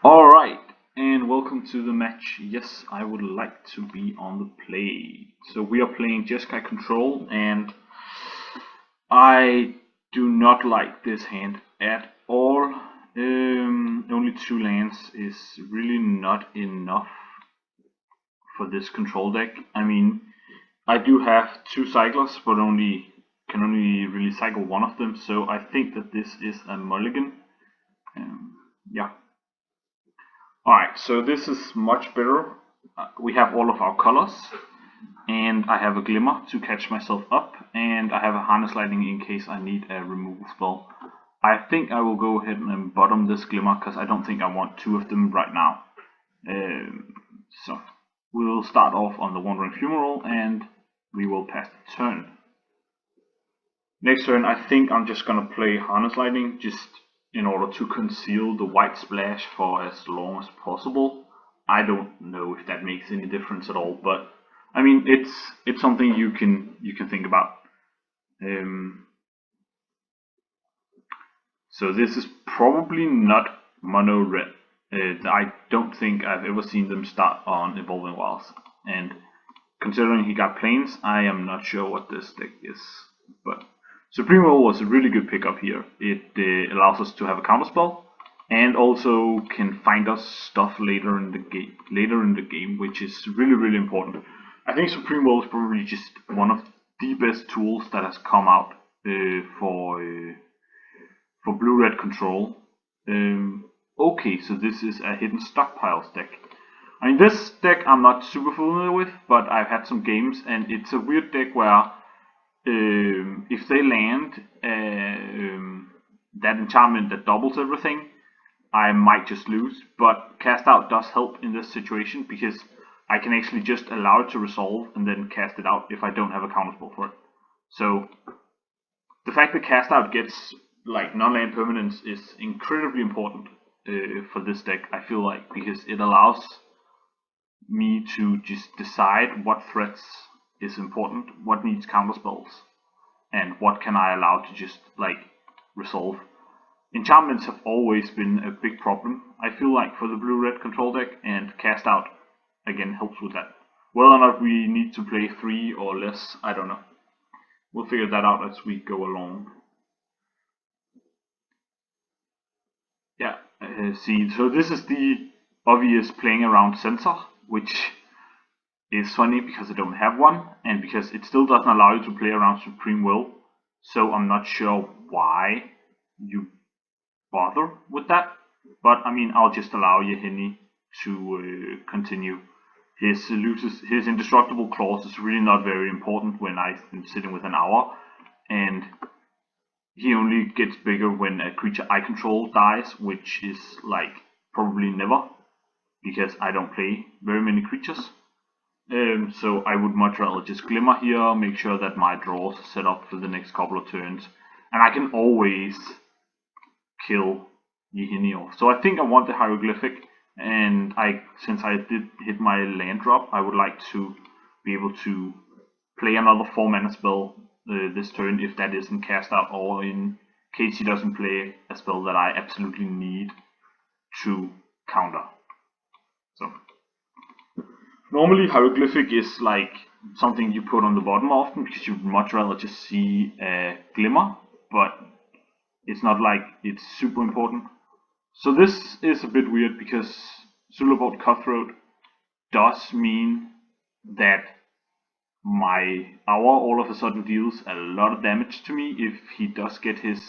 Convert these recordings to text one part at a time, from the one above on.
Alright, and welcome to the match. Yes, I would like to be on the play. So we are playing Jeskai Control, and I do not like this hand at all. Only 2 lands is really not enough for this control deck. I mean, I do have 2 cyclers, but can only really cycle one of them, so I think that this is a mulligan. Yeah. Alright, so this is much better. We have all of our colors, and I have a glimmer to catch myself up, and I have a harness lightning in case I need a removal spell. I think I will go ahead and bottom this glimmer because I don't think I want 2 of them right now. So we'll start off on the Wandering Fumarole, and we will pass the turn. Next turn, I think I'm just gonna play harness lightning just in order to conceal the white splash for as long as possible. I don't know if that makes any difference at all, but I mean it's something you can think about. So this is probably not mono red. I don't think I've ever seen them start on Evolving Wilds, and considering he got planes, I am not sure what this deck is, but Supreme Will was a really good pickup here. It allows us to have a counterspell, and also can find us stuff later in the game, which is really important. I think Supreme Will is probably just one of the best tools that has come out for blue-red control. Okay, so this is a hidden stockpiles deck. I mean, this deck I'm not super familiar with, but I've had some games, and it's a weird deck where if they land that enchantment that doubles everything, I might just lose. But cast out does help in this situation because I can actually just allow it to resolve and then cast it out if I don't have a counterspell for it. So the fact that cast out gets like non-land permanents is incredibly important for this deck, I feel like, because it allows me to just decide what threats is important, what needs counterspells, and what can I allow to just like resolve. Enchantments have always been a big problem, I feel like, for the blue-red control deck, and cast out again helps with that. Whether or not we need to play 3 or less, I don't know. We'll figure that out as we go along. Yeah, see, so this is the obvious playing around sensor, which is funny because I don't have one, and because it still doesn't allow you to play around Supreme Will, so I'm not sure why you bother with that. But I mean, I'll just allow Yehini to continue. His indestructible clause is really not very important when I'm sitting with an hour, and he only gets bigger when a creature I control dies, which is like probably never, because I don't play very many creatures. So I would much rather just Glimmer here, make sure that my draws are set up for the next couple of turns, and I can always kill Yehini off. So I think I want the Hieroglyphic, and since I did hit my land drop, I would like to be able to play another 4-mana spell this turn if that isn't cast out, or in case he doesn't play a spell that I absolutely need to counter. So normally Hieroglyphic is like something you put on the bottom often because you'd much rather just see a Glimmer, but it's not like it's super important. So this is a bit weird because Sulaport Cutthroat does mean that my hour all of a sudden deals a lot of damage to me if he does get his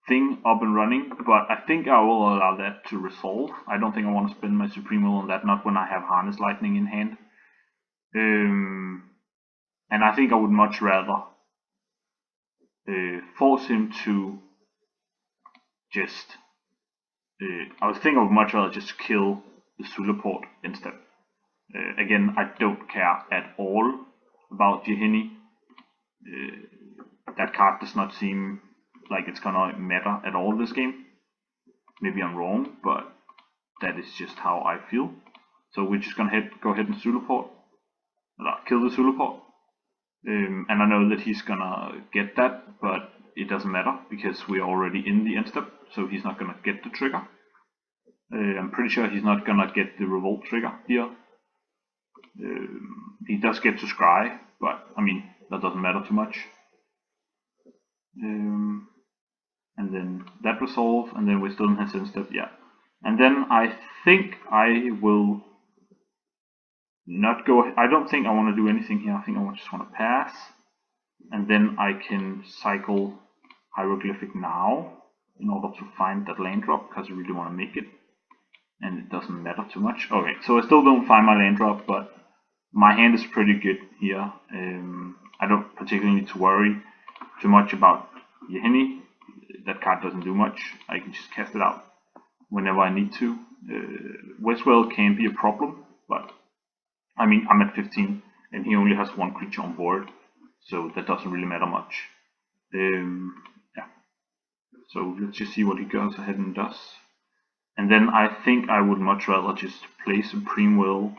thing up and running, but I think I will allow that to resolve. I don't think I want to spend my Supreme Will on that, not when I have Harness Lightning in hand. And I think I would much rather force him to just I think I would much rather just kill the Sulaport instead. Again, I don't care at all about Yehini. That card does not seem like it's gonna matter at all this game. Maybe I'm wrong, but that is just how I feel. So we're just gonna go ahead and Sulaport, kill the Sulaport. And I know that he's gonna get that, but it doesn't matter because we're already in the end step, so he's not gonna get the trigger. I'm pretty sure he's not gonna get the revolt trigger here. He does get to scry, but I mean that doesn't matter too much. And then that resolve, and then we still have Sin Step, yeah. And then I think I will not go. I don't think I want to do anything here. I think I just want to pass, and then I can cycle Hieroglyphic now in order to find that land drop because I really want to make it, and it doesn't matter too much. Okay, so I still don't find my land drop, but my hand is pretty good here. I don't particularly need to worry too much about Yeheni. That card doesn't do much. I can just cast it out whenever I need to. Westwell can be a problem, but I mean I'm at 15 and he only has one creature on board, so that doesn't really matter much. Yeah. So let's just see what he goes ahead and does. And then I think I would much rather just play Supreme Will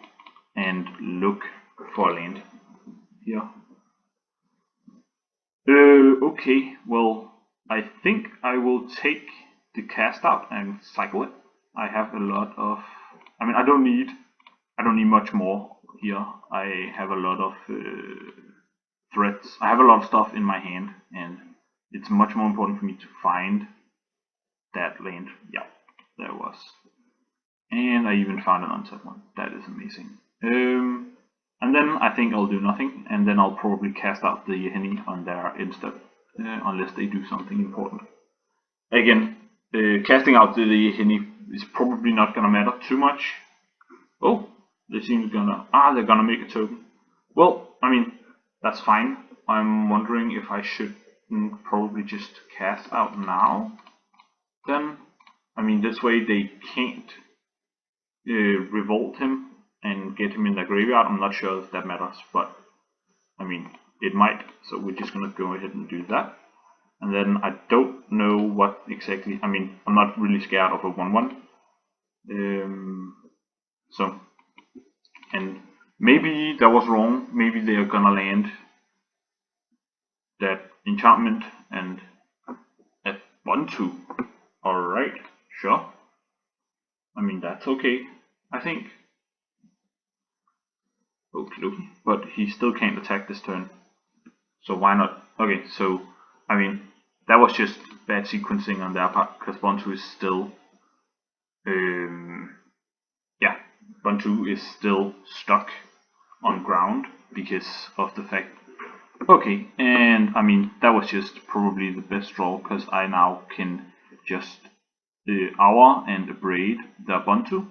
and look for a land here. Okay, well, I think I will take the cast out and cycle it. I have a lot of, I mean, I don't need much more here. I have a lot of threats. I have a lot of stuff in my hand, and it's much more important for me to find that land. Yeah, there it was. And I even found an untapped one. That is amazing. And then I think I'll do nothing, and then I'll probably cast out the Yeheni on there instead, unless they do something important. Again, casting out the Yeheni is probably not gonna matter too much. Oh, they seem gonna, they're gonna make a token. Well, I mean, that's fine. I'm wondering if I should probably just cast out now. Then, I mean, this way they can't revolt him and get him in the graveyard. I'm not sure if that matters, but I mean it might, so we're just gonna go ahead and do that. And then I don't know what exactly, I mean I'm not really scared of a 1/1, so, and maybe that was wrong. Maybe they are gonna land that enchantment and at 1/2. Alright, sure, I mean that's okay, I think. Okay, but he still can't attack this turn, so why not? Okay, so I mean that was just bad sequencing on their part because Bontu is still, yeah, Bontu is still stuck on ground because of the fact. Okay, and I mean that was just probably the best draw because I now can just hour and abrade the Bontu.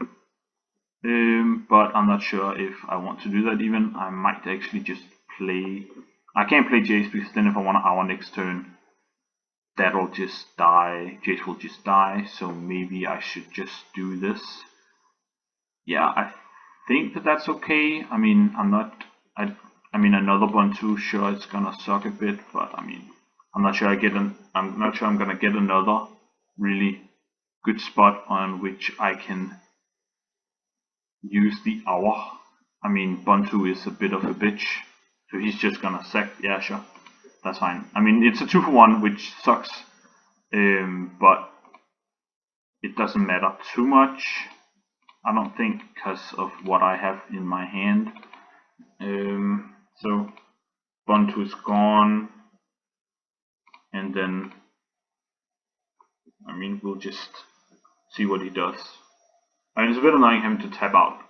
But I'm not sure if I want to do that even. I might actually just play, I can't play Jace because then if I want to hour next turn, that'll just die, Jace will just die, so maybe I should just do this. Yeah, I think that's okay. I mean, I mean another Bontu, sure it's gonna suck a bit, but I mean, I'm not sure I'm gonna get another really good spot on which I can use the hour. I mean, Bontu is a bit of a bitch, so he's just gonna sack. Yeah, sure, that's fine. I mean, it's a 2-for-1, which sucks, but it doesn't matter too much, I don't think, because of what I have in my hand. So Bontu is gone, and then I mean we'll just see what he does. I mean, it's a bit annoying having to tap out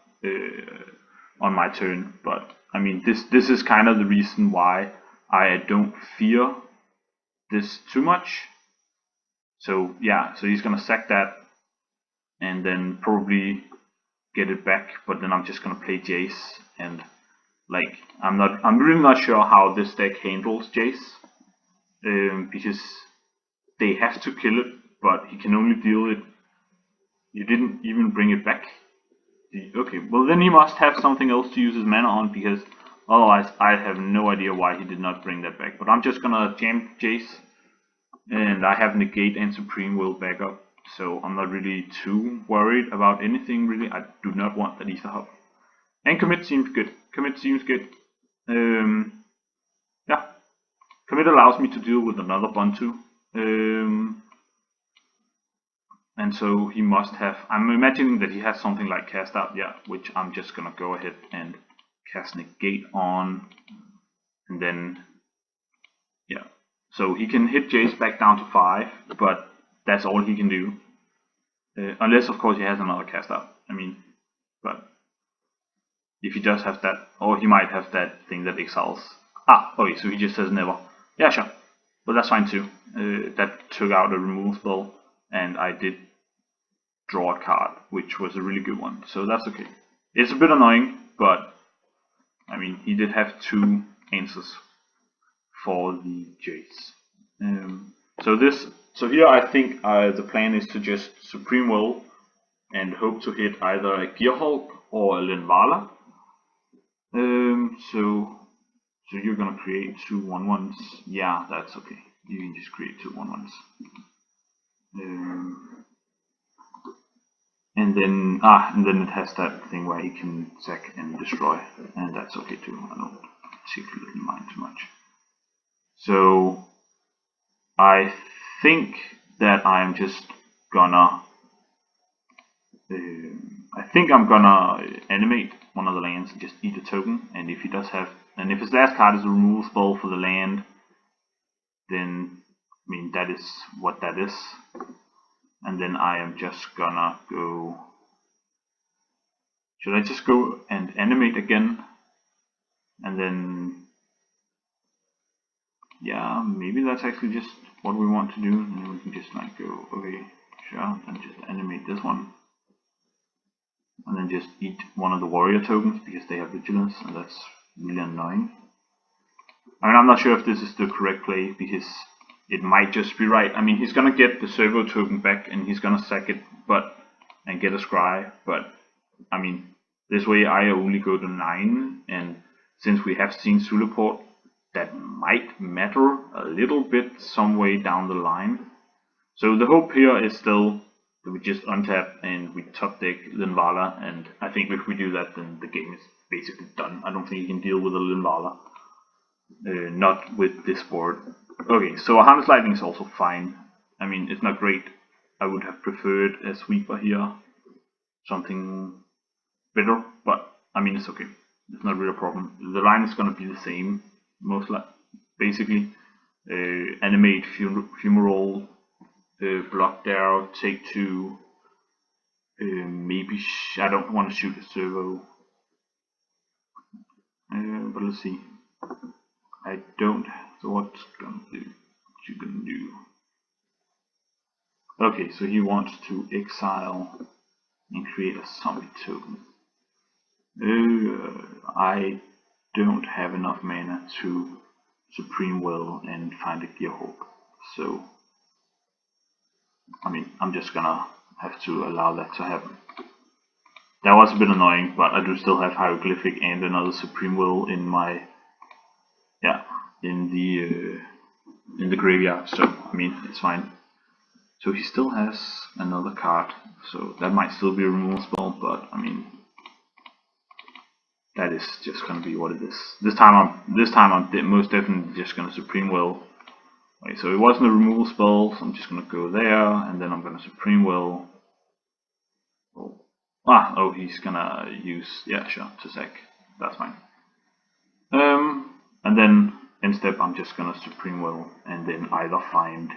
on my turn, but I mean this is kind of the reason why I don't fear this too much. So yeah, so he's gonna sack that and then probably get it back, but then I'm just gonna play Jace, and like I'm really not sure how this deck handles Jace, because they have to kill it, but he can only deal it. You didn't even bring it back. Okay, well then he must have something else to use his mana on, because otherwise I have no idea why he did not bring that back. But I'm just gonna jam Jace, and I have Negate and Supreme Will back up, so I'm not really too worried about anything really. I do not want that Ether Hub. And Commit seems good. Yeah, Commit allows me to deal with another Bontu. And so he must have, I'm imagining that he has something like cast out, yeah, which I'm just gonna go ahead and cast negate on, and then, yeah. So he can hit Jace back down to 5, but that's all he can do. Unless, of course, he has another cast out. I mean, but if he does have that, or he might have that thing that exiles. Okay, so he just says never. Yeah, sure. But that's fine too. That took out a removal spell, and I did draw a card, which was a really good one. So that's okay. It's a bit annoying, but I mean, he did have 2 answers for the Jace. So here I think the plan is to just Supreme Will and hope to hit either a Gearhulk or a Linvala. So you're gonna create 2 1/1s. Yeah, that's okay. You can just create 2 1/1s. And then it has that thing where you can sack and destroy, and that's okay too. I don't particularly mind too much. So I think that I'm just gonna I'm gonna animate one of the lands and just eat a token, and if he does have, and if his last card is a removal spell for the land, then I mean that is what that is. And then I am just gonna go, should I just go and animate again, and then yeah, maybe that's actually just what we want to do, and then we can just like go, okay, sure, and just animate this one. And then just eat one of the warrior tokens because they have vigilance, and that's really annoying. I mean, I'm not sure if this is the correct play because it might just be right. I mean, he's gonna get the servo token back and he's gonna sack it, and get a scry. But I mean, this way I only go to 9, and since we have seen Zulaport, that might matter a little bit some way down the line. So the hope here is still that we just untap and we top deck Linvala, and I think if we do that, then the game is basically done. I don't think you can deal with a Linvala, not with this board. Okay, so a Harness Lightning is also fine. I mean, it's not great. I would have preferred a Sweeper here, something better, but I mean, it's okay. It's not really a problem. The line is going to be the same, most likely, basically. Animate, Fumarole, block there, take 2, maybe I don't want to shoot a servo, but let's see. I don't, so what's gonna do? What you gonna do? Okay, so he wants to exile and create a zombie token. I don't have enough mana to Supreme Will and find a Gearhulk, so I mean, I'm just gonna have to allow that to happen. That was a bit annoying, but I do still have Hieroglyphic and another Supreme Will in my, in the graveyard, so I mean, it's fine. So he still has another card, so that might still be a removal spell, but I mean, that is just gonna be what it is. This time I'm most definitely just gonna Supreme Will. Okay, so it wasn't a removal spell, so I'm just gonna go there, and then I'm gonna Supreme Will. Oh, he's gonna use, yeah, sure, to sack. That's fine. And then in step, I'm just gonna Supreme Will, and then either find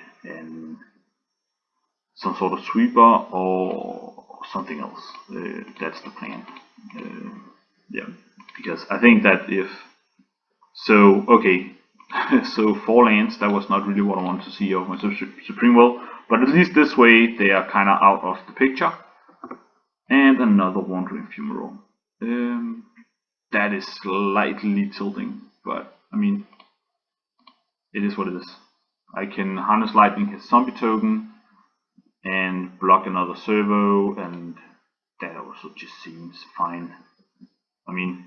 some sort of sweeper or something else. That's the plan. Yeah, because I think that if so, okay. So 4 lands, that was not really what I wanted to see of my Supreme Will, but at least this way they are kind of out of the picture. And another Wandering Fumarole. That is slightly tilting, but I mean, it is what it is. I can Harness Lightning his zombie token and block another servo, and that also just seems fine. I mean,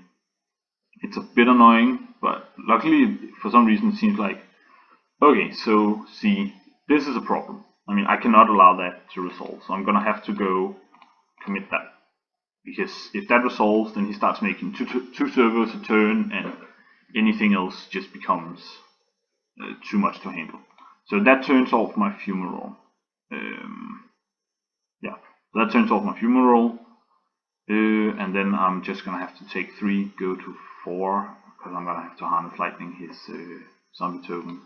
it's a bit annoying, but luckily for some reason it seems like, okay, so see, this is a problem. I mean, I cannot allow that to resolve, so I'm gonna have to go commit that, because if that resolves, then he starts making two servos a turn, and anything else just becomes too much to handle. So that turns off my Fumarole. Yeah, so that turns off my fumarole. And then I'm just gonna have to take 3, go to 4, because I'm gonna have to harness lightning his zombie token.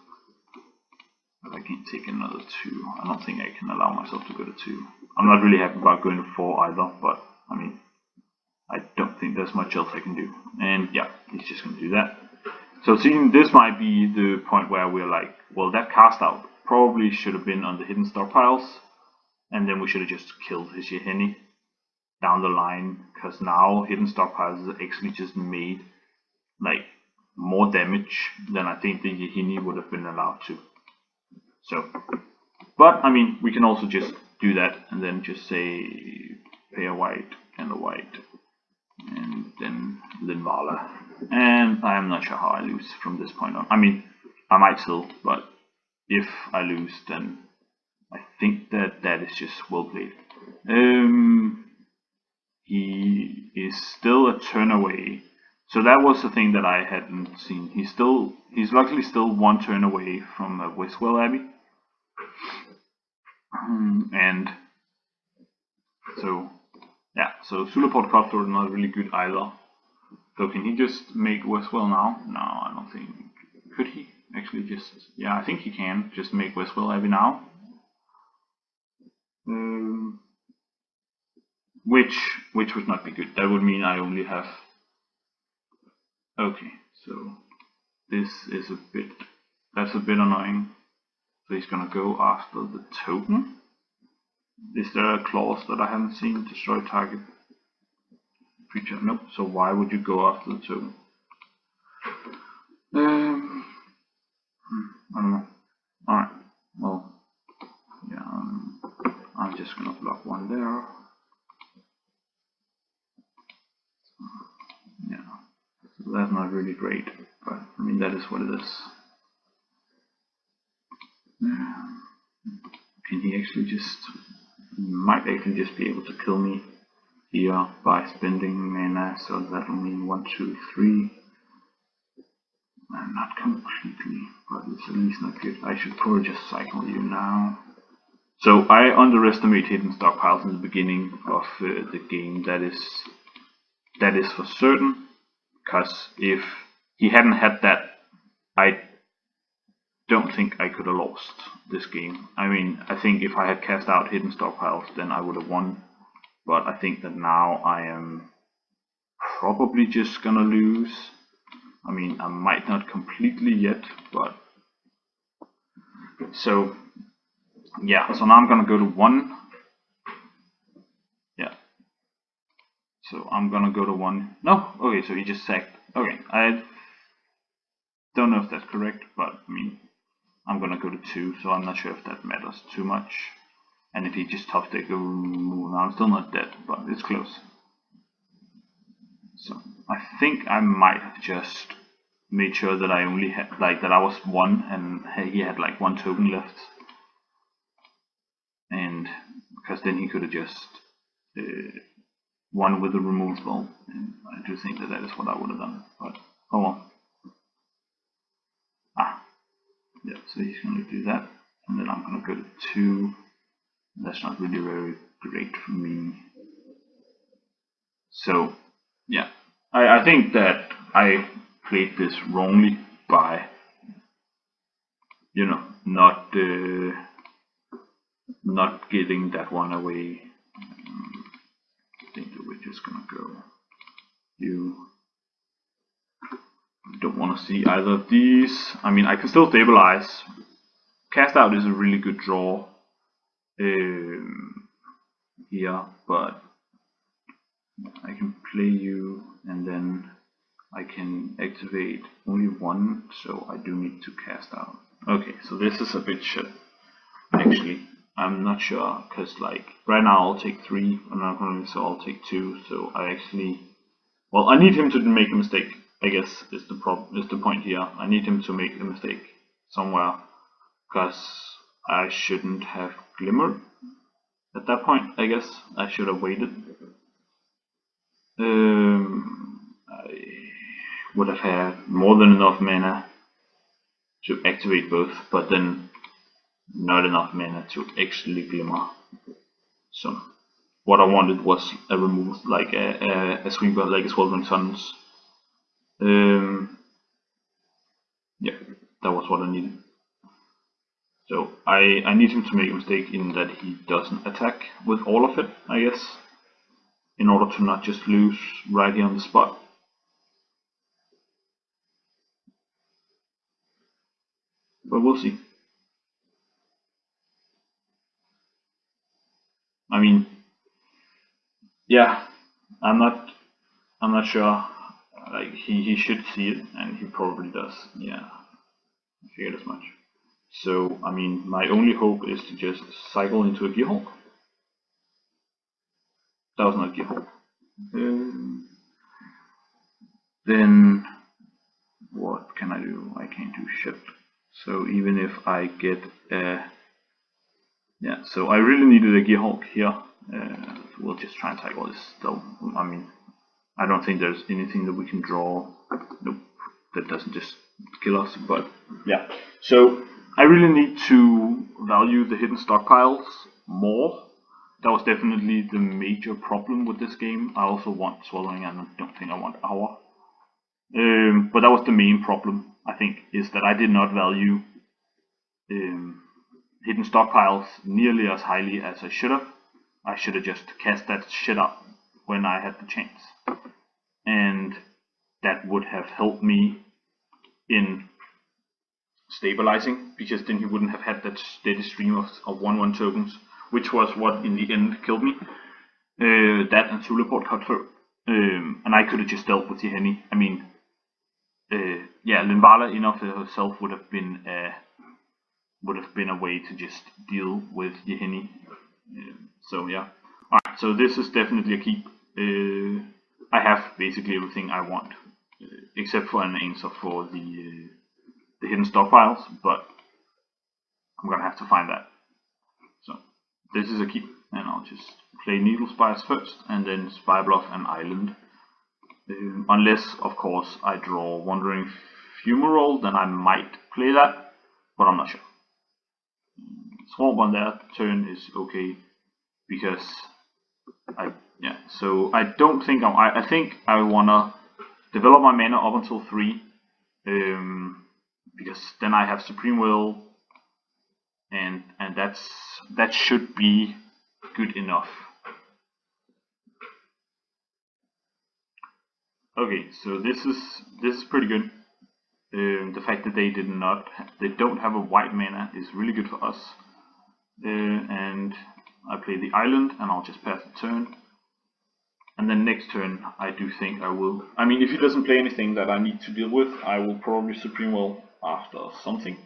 But I can't take another 2. I don't think I can allow myself to go to 2. I'm not really happy about going to 4 either, but I mean, I don't think there's much else I can do. And yeah, he's just gonna do that. So seeing this might be the point where we're like, well, that cast out probably should have been on the hidden stockpiles, and then we should have just killed his Yeheni down the line, because now hidden stockpiles is actually just made like more damage than I think the Yeheni would have been allowed to. So, but I mean, we can also just do that and then just say pay a white and a white, and then Linvala. And I am not sure how I lose from this point on. I mean, I might still, but if I lose, then I think that is just well played. He is still a turn away, so that was the thing that I hadn't seen. He's luckily still 1 turn away from Westwell Abbey, and so yeah. So Sulaport Cutthroat is not really good either. So can he just make Westwell now? No, I don't think. Could he actually just? Yeah, I think he can just make Westwell Abbey now. Which would not be good. That would mean I only have. Okay, so this is that's a bit annoying. So he's gonna go after the token. Is there a clause that I haven't seen? Destroy target creature? Nope. So why would you go after the token? I don't know. Alright. Well, yeah. I'm just gonna block 1 there. Yeah. So that's not really great, but I mean that is what it is. Can he actually just? He might actually just be able to kill me here by spending mana, so that will mean 1, 2, 3. Not completely, but it's at least not good. I should probably just cycle you now. So I underestimate hidden stockpiles in the beginning of the game. That is for certain, because if he hadn't had that, I don't think I could have lost this game. I mean, I think if I had cast out hidden stockpiles, then I would have won. But I think that now I am probably just gonna lose. I mean, I might not completely yet, but so yeah. So now I'm gonna go to 1. Yeah. So I'm gonna go to 1. No. Okay. So he just sacked. Okay. I don't know if that's correct, but I mean, I'm gonna go to 2. So I'm not sure if that matters too much. And if he just top deck a remove, now I'm still not dead, but it's close. So I think I might have just made sure that I only had that I was 1 and he had like 1 token left, and because then he could have just won with the remove spell, and I do think that is what I would have done, but oh well. Yeah, so he's going to do that, and then I'm going to go to 2. That's not really very great for me. So yeah, I think that I played this wrongly by, you know, not getting that one away. I think that we're just gonna go. You don't want to see either of these. I mean, I can still stabilize. Cast out is a really good draw here, but I can play you and then I can activate only 1, so I do need to cast out. Okay, so this is a bit shit. Actually, I'm not sure, because like right now I'll take 3, I'm not going to, so I'll take 2. So I actually, well, I need him to make a mistake. I guess is the point here. I need him to make a mistake somewhere, because I shouldn't have glimmered at that point. I guess I should have waited. I would have had more than enough mana to activate both, but then not enough mana to actually glimmer. So what I wanted was a remove, like a sweeper, like a Sweltering Suns. Yeah, that was what I needed. So I need him to make a mistake in that he doesn't attack with all of it, I guess, in order to not just lose right here on the spot. But we'll see. I mean, yeah, I'm not sure. Like he should see it, and he probably does. Yeah, I figured as much. So I mean, my only hope is to just cycle into a Gearhulk. That was not Gearhulk. Then what can I do? I can't do shit. So even if I get yeah, so I really needed a Gearhulk here. We'll just try and tackle this though. I mean, I don't think there's anything that we can draw. Nope, that doesn't just kill us. But yeah, so I really need to value the hidden stockpiles more. That was definitely the major problem with this game. I also want Swallowing, and I don't think I want Hour. But that was the main problem, I think, is that I did not value hidden stockpiles nearly as highly as I should have. I should have just cast that shit up when I had the chance. And that would have helped me in stabilizing, because then he wouldn't have had that steady stream of 1/1 tokens, which was what in the end killed me. That and Teleport cut through. And I could have just dealt with Yeheni. I mean, yeah, Linvala in of herself would have been a way to just deal with Yeheni. So yeah. Alright, so this is definitely a keep. I have basically everything I want, except for an answer for the hidden stockpiles, but I'm gonna have to find that. So this is a keep, and I'll just play Needle Spires first, and then Spire Bluff and Island. Unless, of course, I draw Wandering Fumarole, then I might play that, but I'm not sure. Swamp on that turn is okay, because so I don't think I think I wanna develop my mana up until 3, because then I have Supreme Will, and that should be good enough. Okay, so this is pretty good. The fact that they don't have a white mana is really good for us. And I play the island, and I'll just pass the turn. And then next turn, I do think I will. I mean, if he doesn't play anything that I need to deal with, I will probably Supreme Will after something.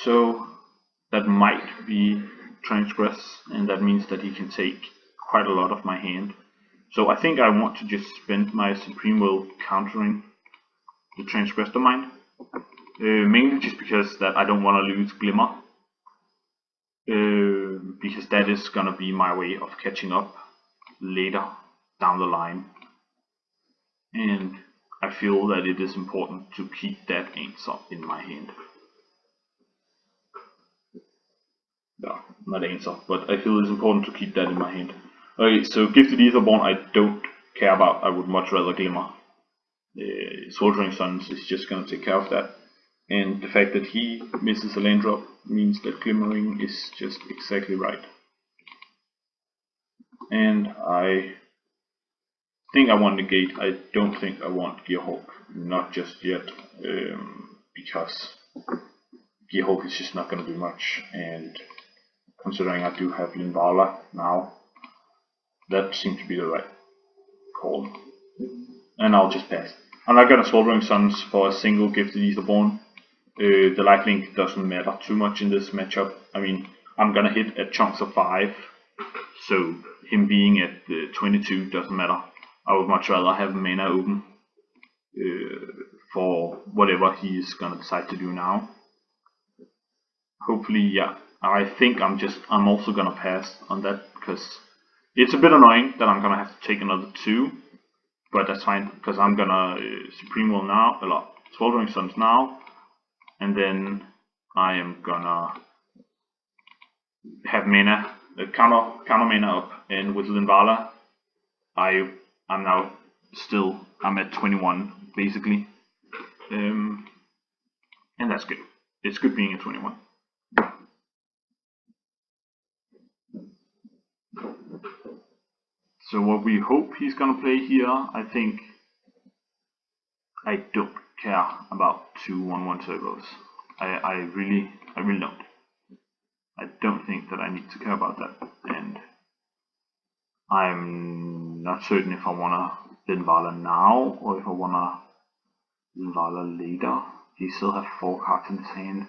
So that might be Transgress, and that means that he can take quite a lot of my hand. So I think I want to just spend my Supreme Will countering the Transgress Domain. Mainly just because that I don't want to lose Glimmer. Because that is gonna be my way of catching up later down the line. And I feel that it is important to keep that answer in my hand. No, not answer, but I feel it's important to keep that in my hand. Okay, so Gifted Aetherborn I don't care about. I would much rather Glimmer. Sweltering Suns is just gonna take care of that. And the fact that he misses a land drop means that Glimmering is just exactly right. And I think I want Negate. I don't think I want Gearhulk. Not just yet. Because Gearhulk is just not going to do much. And considering I do have Linvala now, that seems to be the right call. And I'll just pass. I'm not going to Sweltering Suns for a single Gifted Aetherborn. The lifelink doesn't matter too much in this matchup. I mean, I'm gonna hit at chunks of 5, so him being at 22 doesn't matter. I would much rather have mana open for whatever he's gonna decide to do now. Hopefully, yeah. I think I'm also gonna pass on that, because it's a bit annoying that I'm gonna have to take another 2, but that's fine, because I'm gonna Supreme Will now, a lot, Sweltering Suns now. And then I am gonna have mana, counter mana up, and with Linvala, I'm now still, I'm at 21 basically, and that's good. It's good being at 21. So what we hope he's gonna play here, I think, I don't care about 2/1/1 servos. I really don't. I don't think that I need to care about that, and I'm not certain if I wanna Linvala now or if I wanna Linvala later. He still have 4 cards in his hand.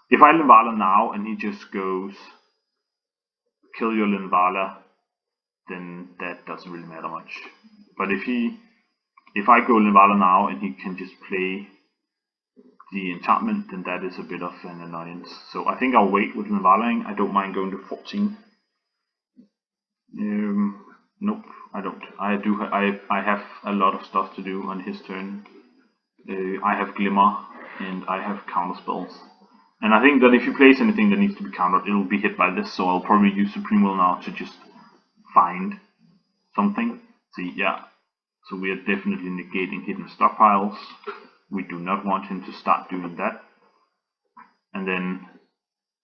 If I Linvala now and he just goes kill your Linvala, then that doesn't really matter much. But if I go Linvala now and he can just play the enchantment, then that is a bit of an annoyance. So I think I'll wait with Linvala. I don't mind going to 14. Nope, I don't. I have a lot of stuff to do on his turn. I have Glimmer and I have counter spells. And I think that if you place anything that needs to be countered, it will be hit by this, so I'll probably use Supreme Will now to just find something. See, yeah. So we are definitely negating hidden stockpiles. We do not want him to start doing that. And then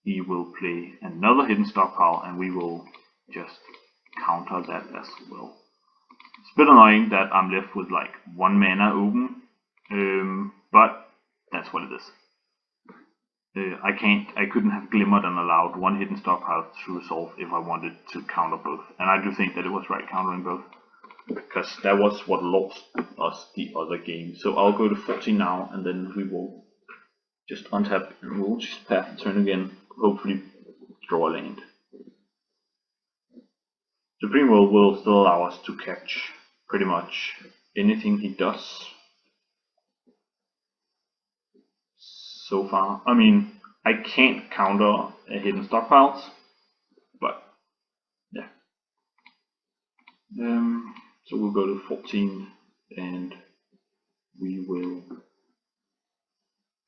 he will play another hidden stockpile and we will just counter that as well. It's a bit annoying that I'm left with like 1 mana open, but that's what it is. I couldn't have glimmered and allowed 1 hidden stockpile to resolve if I wanted to counter both. And I do think that it was right countering both, because that was what lost us the other game. So I'll go to 14 now, and then we will just untap and we'll just path the turn again, hopefully draw a land. Supreme will still allow us to catch pretty much anything he does. So far, I mean, I can't counter hidden stockpiles, but yeah. So we'll go to 14 and we will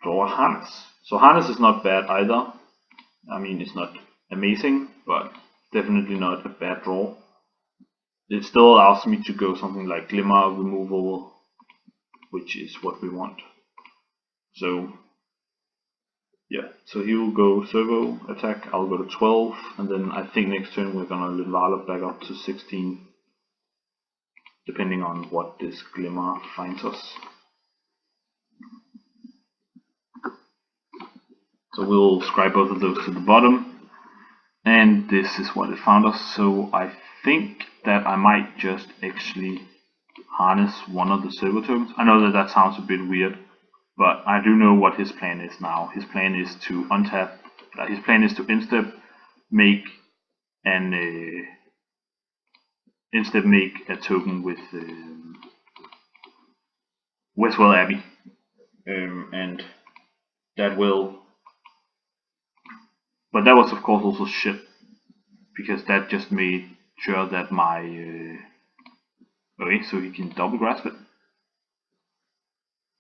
draw a Harness. So Harness is not bad either. I mean, it's not amazing, but definitely not a bad draw. It still allows me to go something like Glimmer removal, which is what we want. So yeah, so he will go servo attack, I'll go to 12, and then I think next turn we're gonna Linvala back up to 16, depending on what this Glimmer finds us. So we'll scribe both of those to the bottom, and this is what it found us. So I think that I might just actually harness one of the servo tokens. I know that sounds a bit weird, but I do know what his plan is now. His plan is to untap, his plan is to instep make a token with Westwell Abbey, and that will, but that was of course also shit, because that just made sure that my okay, so he can double grasp it.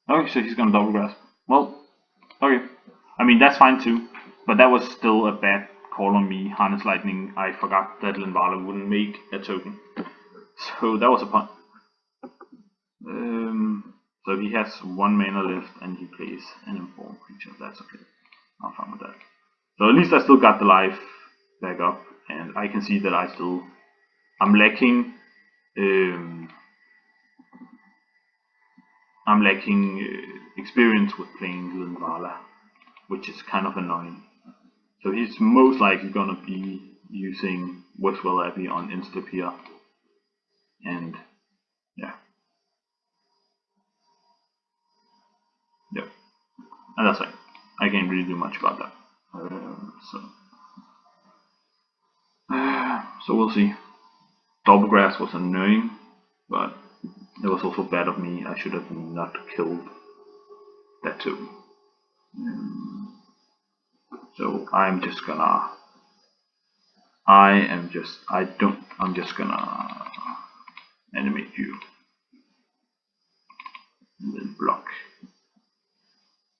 Okay, so he's gonna double grasp. Well, okay. I mean, that's fine too, but that was still a bad call on me. Harness Lightning, I forgot that Linvala wouldn't make a token. So that was a punt. So he has 1 mana left and he plays an Informed Creature. That's okay. I'm fine with that. So at least I still got the life back up, and I can see that I'm lacking experience with playing Linvala, which is kind of annoying. So he's most likely gonna be using Westwell Abbey on instep here, and yeah, and that's it. I can't really do much about that. So we'll see. Double grass was annoying, but it was also bad of me. I should have not killed that too. So I'm just gonna animate you and then block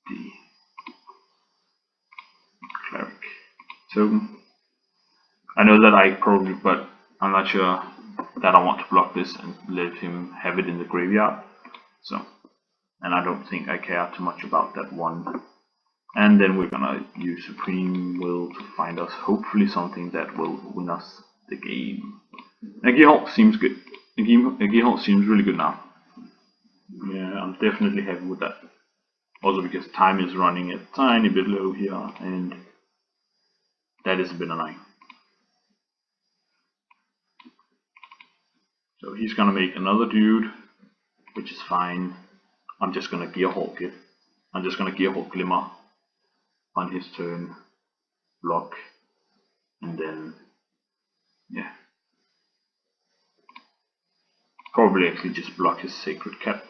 the token. I know that I probably, but I'm not sure that I want to block this and let him have it in the graveyard. So, and I don't think I care too much about that one. And then we're gonna use Supreme Will to find us hopefully something that will win us the game. A Gearhulk seems good. A Gearhulk seems really good now. Yeah, I'm definitely happy with that. Also because time is running a tiny bit low here, and that is a bit annoying. So he's gonna make another dude, which is fine. I'm just gonna Gearhulk it. I'm just gonna Gearhulk Glimmer on his turn, block, and then yeah. Probably actually just block his Sacred Cat.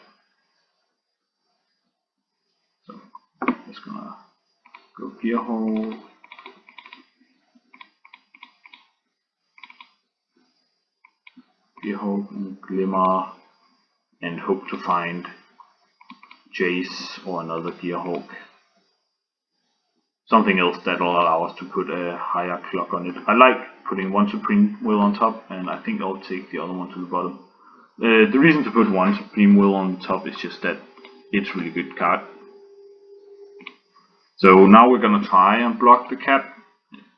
So just gonna go Gearhulk. Gearhulk and Glimmer, and hope to find Jace or another Gearhulk. Something else that will allow us to put a higher clock on it. I like putting one Supreme Will on top, and I think I'll take the other one to the bottom. The reason to put one Supreme Will on top is just that it's a really good card. So now we're gonna try and block the cat.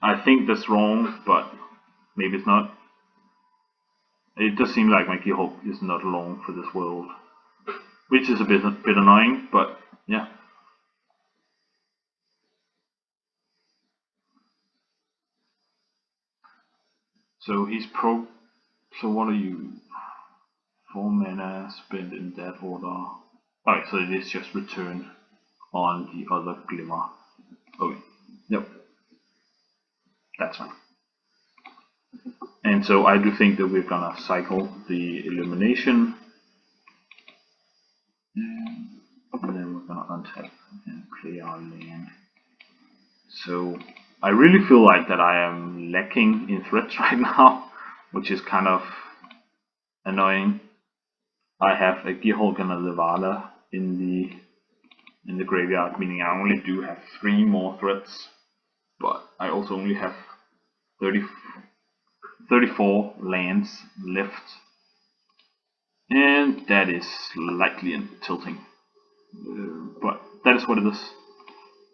I think that's wrong, but maybe it's not. It does seem like my Gearhulk is not long for this world, which is a bit annoying, but yeah. So he's so what are you? 4 mana spent in that order. Alright, so it is just return on the other Glimmer. Okay, yep. That's fine. And so I do think that we're gonna cycle the Illumination. And then we're gonna untap and play our land. So I really feel like that I am lacking in threats right now, which is kind of annoying. I have a Gearhulk and a Levada in the graveyard, meaning I only do have 3 more threats, but I also only have 34 lands left, and that is slightly tilting, but that is what it is.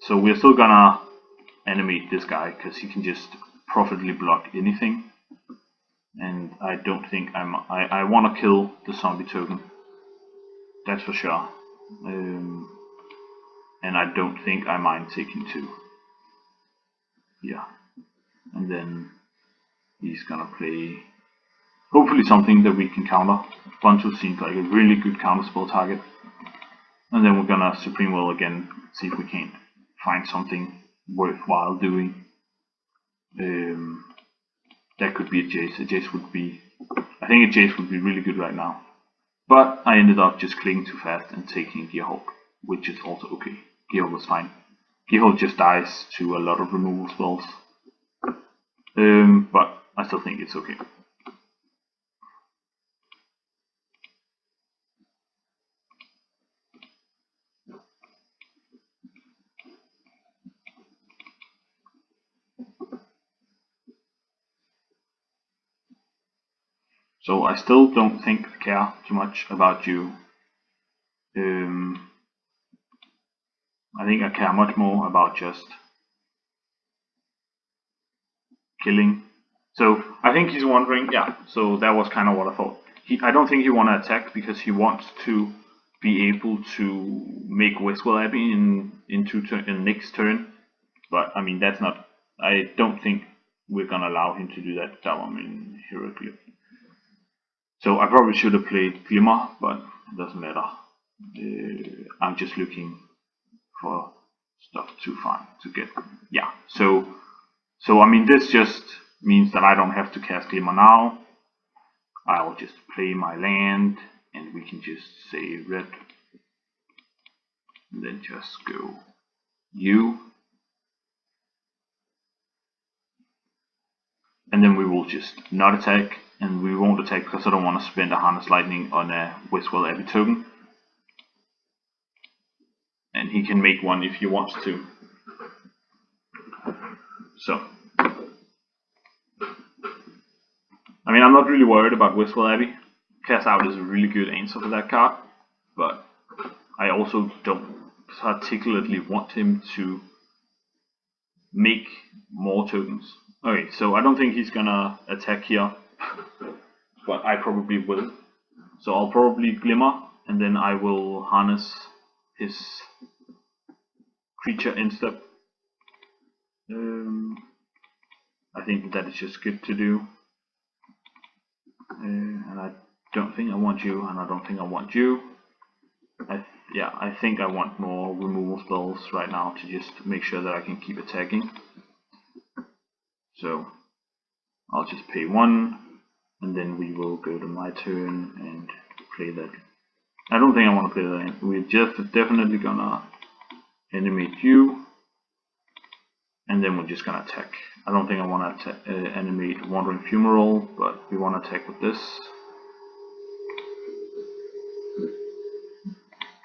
So we're still gonna animate this guy because he can just profitably block anything, and I don't think I want to kill the zombie token, that's for sure. And I don't think I mind taking 2. Yeah, and then he's gonna play hopefully something that we can counter. Buntu seems like a really good counter spell target. And then we're gonna Supreme Will again, see if we can find something worthwhile doing. That could be a Jace. A Jace would be, I think a Jace would be really good right now. But I ended up just clicking too fast and taking Gearhulk, which is also okay. Gearhulk was fine. Gearhulk just dies to a lot of removal spells. But I still think it's okay. So I still don't think I care too much about you. I think I care much more about just killing. So I think he's wondering, yeah, so that was kind of what I thought. I don't think he want to attack because he wants to be able to make Jeskai Abbey in next turn. But I mean, that's not, I don't think we're gonna allow him to do that. That one in Heraclea. So I probably should have played Glimmer, but it doesn't matter. I'm just looking for stuff to find to get. Yeah. So I mean, this just means that I don't have to cast Glimmer now. I'll just play my land, and we can just say red, and then just go U, and then we will just not attack, and we won't attack because I don't want to spend a Harness Lightning on a Jeskai Abbey token. And he can make one if he wants to. So I mean, I'm not really worried about Wistful Abbey. Cast Out is a really good answer for that card, but I also don't particularly want him to make more tokens. Okay, so I don't think he's gonna attack here, but I probably will. So I'll probably Glimmer, and then I will harness his creature instep. I think that is just good to do. And I don't think I want you, and I don't think I want you. I think I want more removal spells right now to just make sure that I can keep attacking. So I'll just pay 1, and then we will go to my turn and play that. I don't think I want to play that. We're just definitely gonna animate you, and then we're just gonna attack. I don't think I want to animate Wandering Fumarole, but we want to attack with this.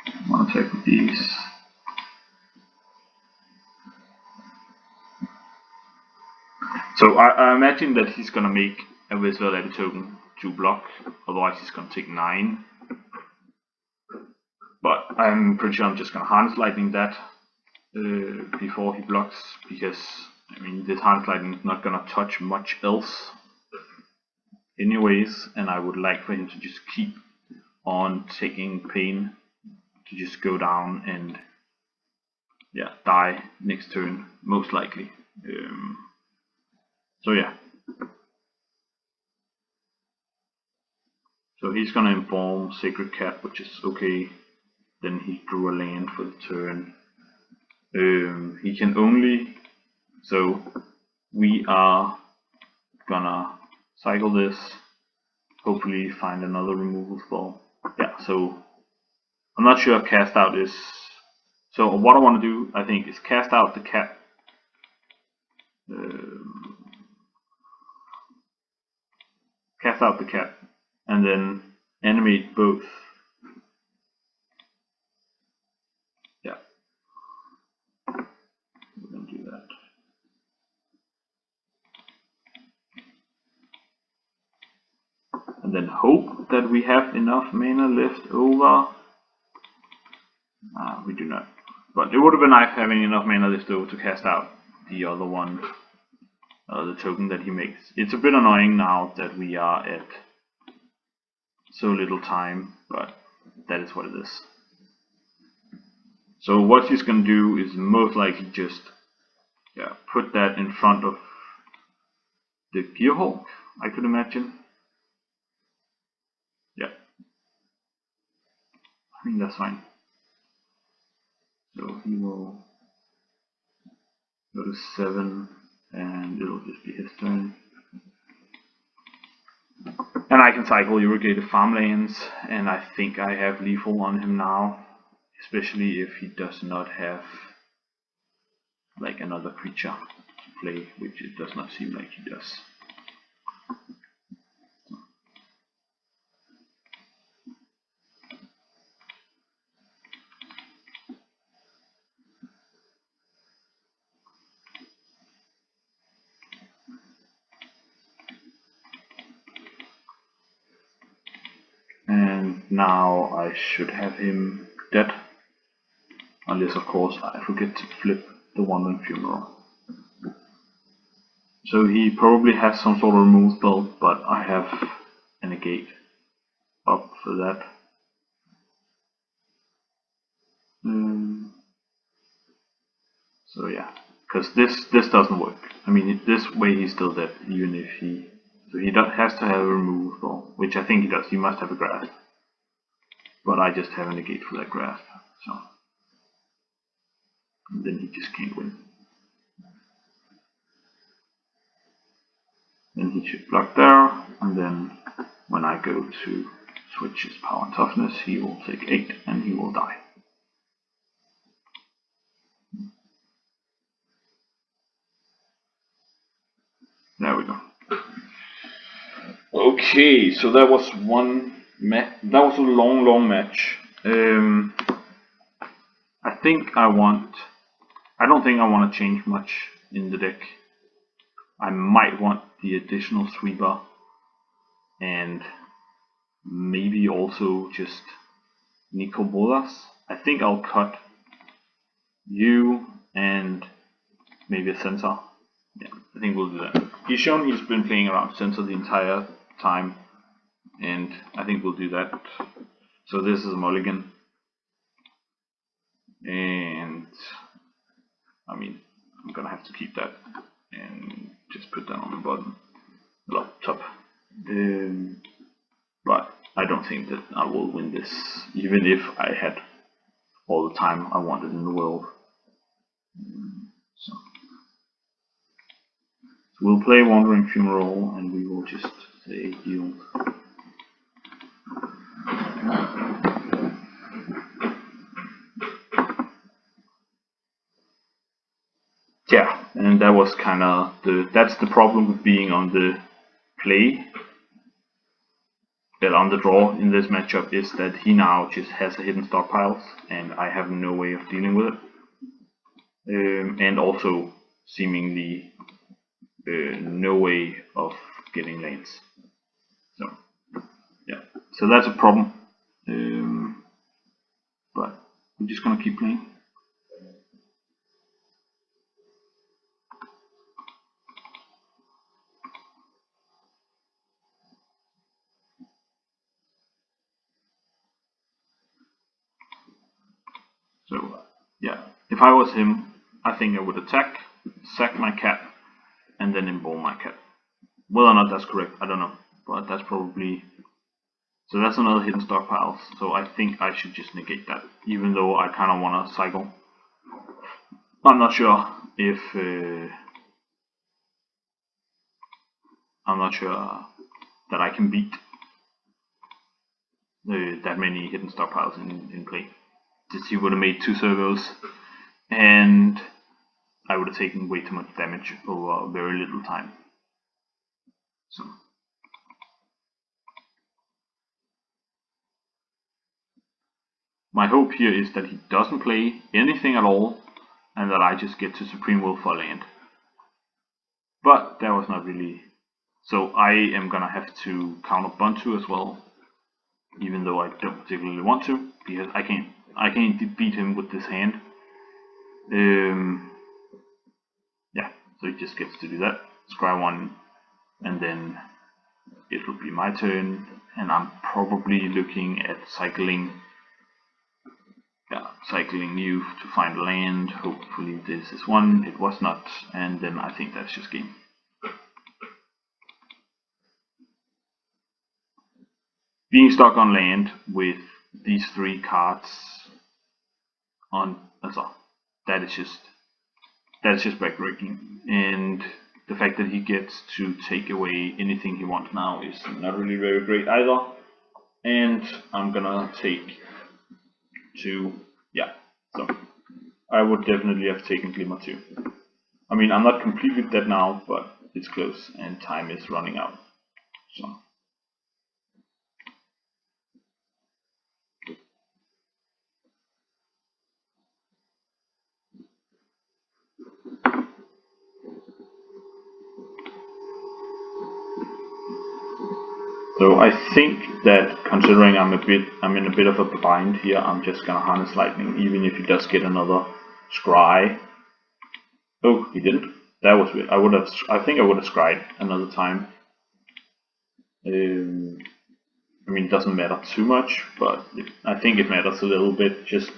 I want to attack with these. So I imagine that he's gonna make a Wistful Abbey token to block, otherwise he's gonna take 9. But I'm pretty sure I'm just gonna Harness Lightning that before he blocks, because I mean this Harness Lightning is not gonna touch much else anyways, and I would like for him to just keep on taking pain, to just go down and die next turn, most likely. So yeah. So he's gonna inform Sacred Cat, which is okay. Then he drew a land for the turn. He can only, so we are gonna cycle this, hopefully find another removal spell. Yeah, so I'm not sure Cast Out is, so what I want to do, I think, is Cast Out the cat. Cast out the cat, and then animate both. Yeah, we're gonna do that. And then hope that we have enough mana left over. We do not. But it would have been nice having enough mana left over to cast out the other one, the token that he makes. It's a bit annoying now that we are at so little time, but that is what it is. So what he's going to do is most likely just put that in front of the Gearhulk, I could imagine. Yeah, I mean that's fine. So he will go to 7, and it'll just be his turn. And I can cycle Irrigated Farmlands, and I think I have lethal on him now, especially if he does not have like another creature to play, which it does not seem like he does. And now I should have him dead, unless of course I forget to flip the Wandering Fumarole. So he probably has some sort of remove spell, but I have a negate up for that. So yeah, because this doesn't work. I mean, this way he's still dead, even if he. So he has to have a remove spell, which I think he does. He must have a grasp, but I just have a negate for that grasp. So and then he just can't win. Then he should block there, and then when I go to switch his power and toughness, he will take 8 and he will die. There we go. Okay, so that was one match. That was a long match. I don't think I want to change much in the deck. I might want the additional sweeper, and maybe also just Nikobolas. I think I'll cut you and maybe a center. Yeah, I think we'll do that. He's shown he's been playing around center the entire time, and I think we'll do that. So this is a mulligan, and I mean, I'm gonna have to keep that and just put that on the bottom, top. But I don't think that I will win this, even if I had all the time I wanted in the world. So we'll play Wandering Funeral, and we will just say yield. Yeah, and that was kind of that's the problem with being on the play, on the draw in this matchup, is that he now just has a hidden stockpiles, and I have no way of dealing with it, and also seemingly no way of getting lanes. So yeah, so that's a problem, but we're just gonna keep playing. So yeah, if I was him, I think I would attack, sack my cat, and then emball my cat. Whether or not that's correct, I don't know, but that's probably. So that's another hidden stockpile. So I think I should just negate that, even though I kind of want to cycle. I'm not sure if I'm not sure that I can beat that many hidden stockpiles in play. Since he would have made 2 servos, and I would have taken way too much damage over very little time. So my hope here is that he doesn't play anything at all, and that I just get to Supreme Will for land. But that was not really. So I am gonna have to counter Buntu as well, even though I don't particularly want to, because I can't beat him with this hand. Yeah, so he just gets to do that. Scry 1, and then it will be my turn, and I'm probably looking at cycling you to find land. Hopefully this is one. It was not, and then I think that's just game. Being stuck on land with these 3 cards on that is just backbreaking, and the fact that he gets to take away anything he wants now is not really very great either. And I'm gonna take 2. Yeah, so I would definitely have taken Glimmer 2. I mean, I'm not completely dead now, but it's close, and time is running out. So I think that, considering I'm in a bit of a bind here, I'm just gonna Harness Lightning, even if he does get another Scry. Oh, he didn't. That was weird. I think I would have Scryed another time. I mean, it doesn't matter too much, but I think it matters a little bit. Just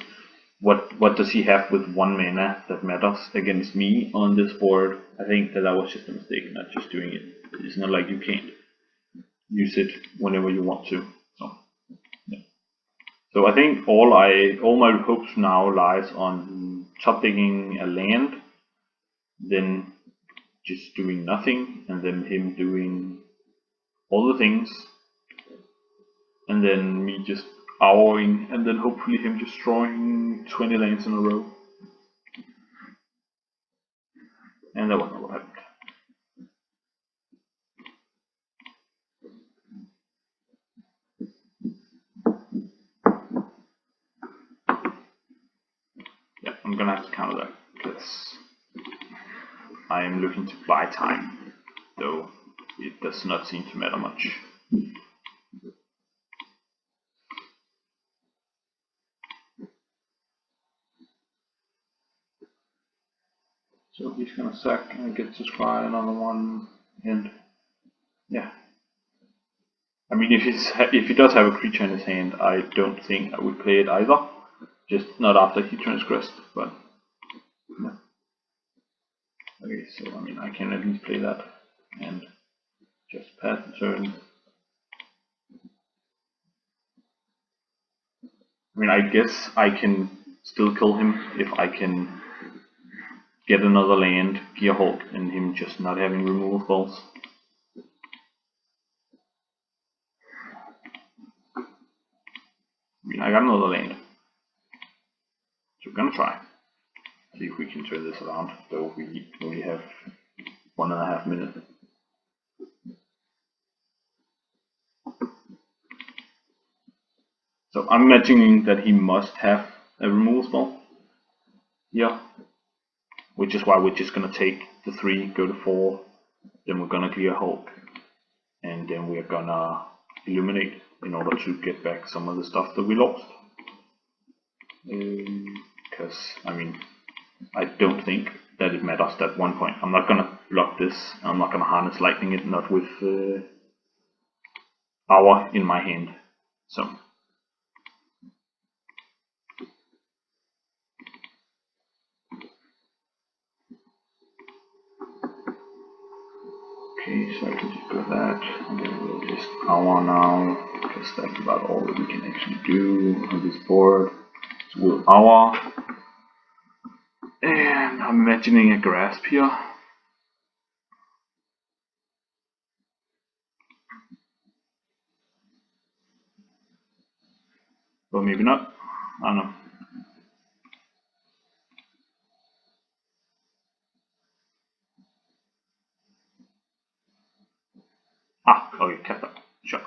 what does he have with 1 mana that matters against me on this board? I think that was just a mistake, not just doing it. It's not like you can't use it whenever you want to. So, yeah. So I think all my hopes now lies on top decking a land, then just doing nothing, and then him doing all the things, and then me just hourring, and then hopefully him just drawing 20 lands in a row. And that was not what happened. Yeah, I'm gonna have to counter that, because I am looking to buy time, though it does not seem to matter much. So he's gonna sack and get to try another one, and yeah. I mean, if he does have a creature in his hand, I don't think I would play it either. Just not after he transgressed, but yeah. Okay, so I mean, I can at least play that and just pass the turn. I mean, I guess I can still kill him if I can get another land, Gearhulk, and him just not having removal spells. I mean, I got another land, so we're gonna try. See if we can turn this around, though we only have 1.5 minutes. So I'm imagining that he must have a removal spell here, which is why we're just gonna take the 3, go to 4, then we're gonna clear Hulk, and then we're gonna illuminate in order to get back some of the stuff that we lost. Because I mean, I don't think that it matters at one point. I'm not gonna block this. I'm not gonna harness lightning it, not with Hour in my hand. So okay, so I can just go that, and then we'll just Hour now, because that's about all that we can actually do on this board. So we'll Hour, and I'm imagining a grasp here. But maybe not. I don't know. Ah, okay, cast that. Sure.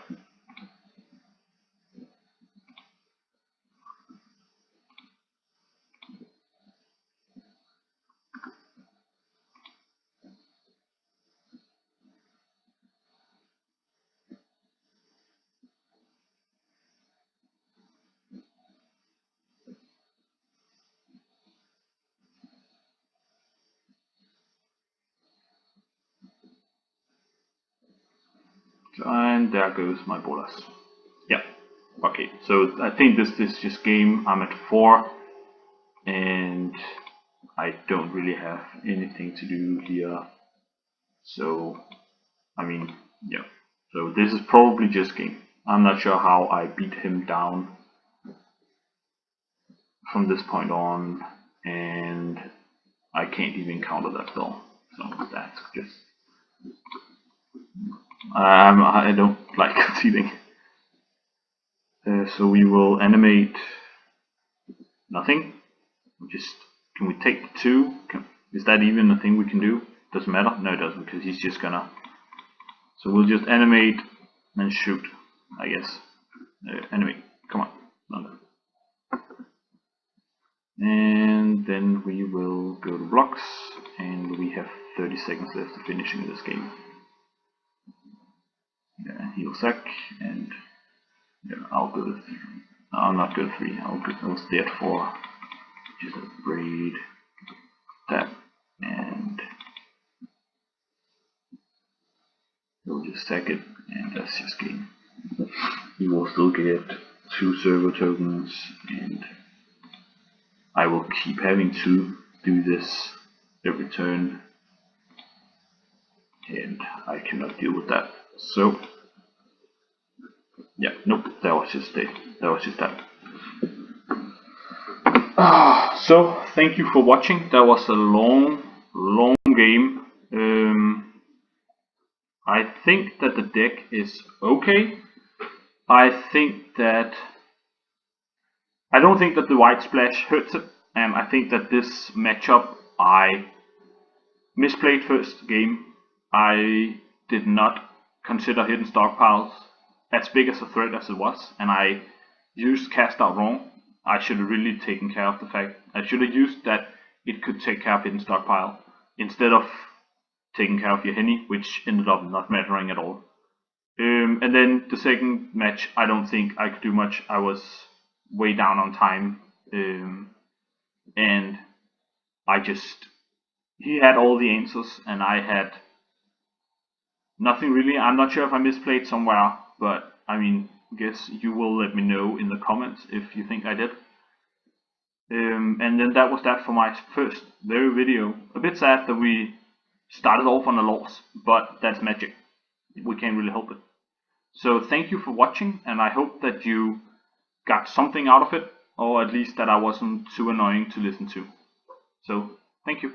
And there goes my bolas. Yeah. Okay, so I think this is just game. I'm at 4, and I don't really have anything to do here. So, I mean, yeah. So this is probably just game. I'm not sure how I beat him down from this point on, and I can't even counter that spell. So that's just. I don't like conceding. So we will animate nothing. Can we take the 2? Is that even a thing we can do? Doesn't matter? No, it doesn't, because he's just gonna. So we'll just animate and shoot, I guess. Animate, come on. And then we will go to blocks, and we have 30 seconds left to finishing this game. Yeah, he'll sack, and yeah, I'll go to 3. I'll not go to 3. I'll stay at 4. Just braid that, and he'll just sack it, and that's just game. You will still get 2 servo tokens, and I will keep having to do this every turn, and I cannot deal with that. So yeah, nope, that was just that. So thank you for watching. That was a long game. I think that the deck is okay. I don't think that the white splash hurts it, and I think that this matchup I misplayed first game. I did not consider hidden stockpiles as big as a threat as it was, and I used cast out wrong. I should have really taken care of the fact. I should have used that it could take care of hidden stockpile instead of taking care of your Henny, which ended up not mattering at all. And then the second match, I don't think I could do much. I was way down on time, and he had all the answers, and I had nothing really. I'm not sure if I misplayed somewhere, but I mean, I guess you will let me know in the comments if you think I did. And then that was that for my first video. A bit sad that we started off on a loss, but that's magic. We can't really help it. So thank you for watching, and I hope that you got something out of it, or at least that I wasn't too annoying to listen to. So thank you.